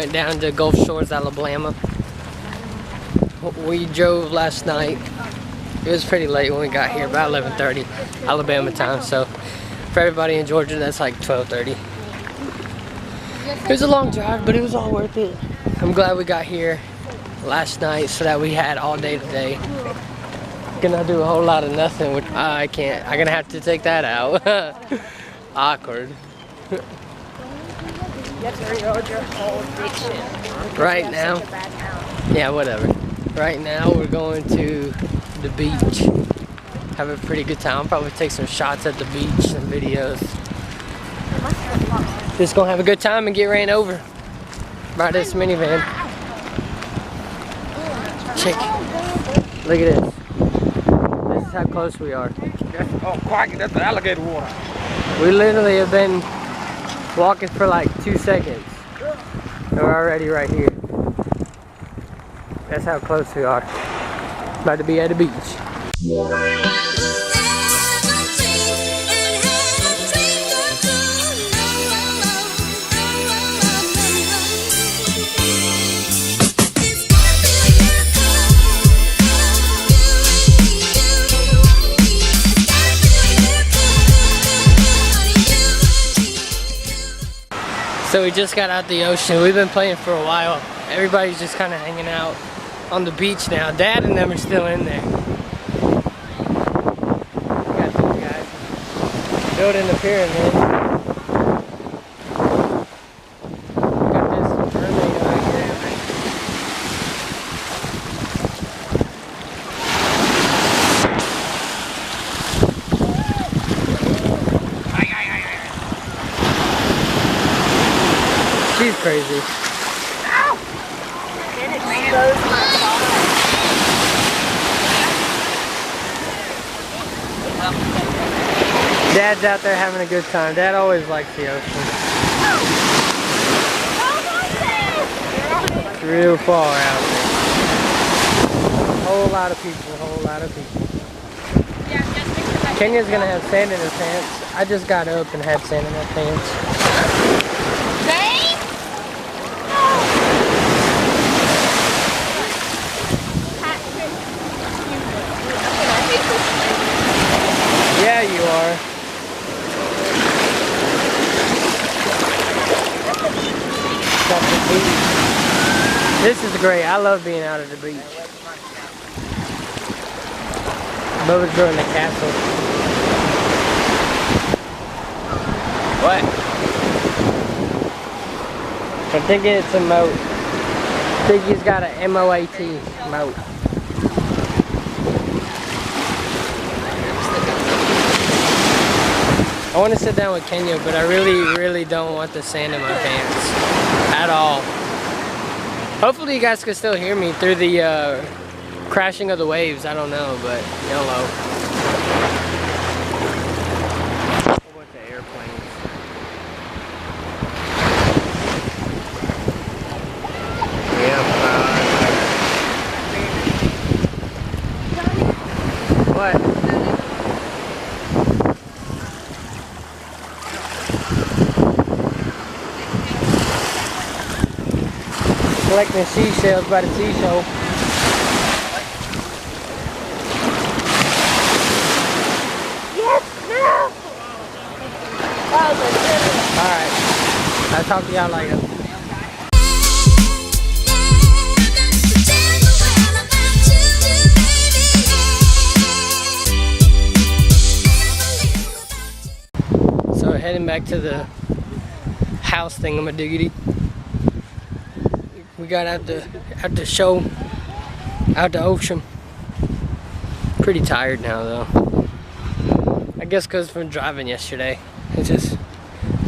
went down to Gulf Shores, Alabama. We drove last night. It was pretty late when we got here, about 11:30 Alabama time. So for everybody in Georgia, that's like 12:30. It was a long drive, but it was all worth it. I'm glad we got here last night so that we had all day today. Gonna do a whole lot of nothing, which I can't. I'm gonna have to take that out. Awkward. You have to reload your whole diction. Right now, yeah, whatever. Right now we're going to the beach. Have a pretty good time. I'll probably take some shots at the beach, some videos. Just gonna have a good time and get ran over by this minivan. Check. Look at this. This is how close we are. Oh, quack, that's the alligator water. We literally have been walking for like 2 seconds. And we're already right here. That's how close we are. About to be at the beach. So we just got out the ocean. We've been playing for a while. Everybody's just kind of hanging out on the beach now. Dad and them are still in there. Got these guys building the pyramid. Got this mermaid right here. She's crazy. Dad's out there having a good time. Dad always likes the ocean. It's real far out there. A whole lot of people, a whole lot of people. Kenya's gonna have sand in her pants. I just got up and had sand in my pants. Yeah, you are. Got the beach. This is great. I love being out at the beach. Bubba's building the castle. What? I'm thinking it's a moat. I think he's got an M-O-A-T, moat. I want to sit down with Kenya, but I really don't want the sand in my pants at all. Hopefully you guys can still hear me through the crashing of the waves. I don't know, but YOLO. A whole bunch of airplanes. Yep. What? Collecting seashells by the seashore. Yes, no. Alright. I'll talk to y'all later. So we're heading back to the house thingamadiggy. We got out the show, out the ocean. Pretty tired now though. I guess because from driving yesterday, it just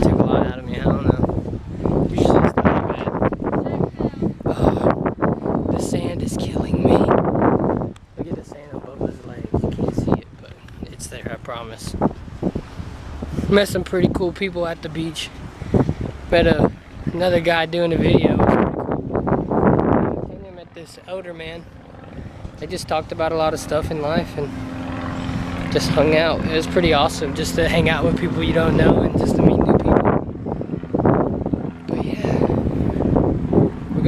took a lot out of me. I don't know. Usually it's not that bad. Oh, the sand is killing me. Look at the sand on Bubba's legs. You can't see it, but it's there. I promise. Met some pretty cool people at the beach. Met another guy doing a video. This elder man. They just talked about a lot of stuff in life and just hung out. It was pretty awesome just to hang out with people you don't know and just to meet new people. But yeah,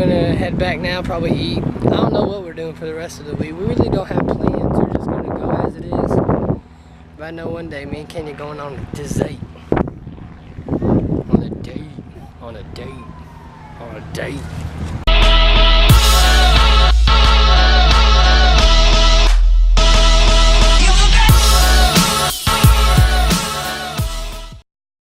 gonna head back now, probably eat. I don't know what we're doing for the rest of the week. We really don't have plans. We're just gonna go as it is. But I know one day me and Kenya going on a date. On a date. On a date. On a date.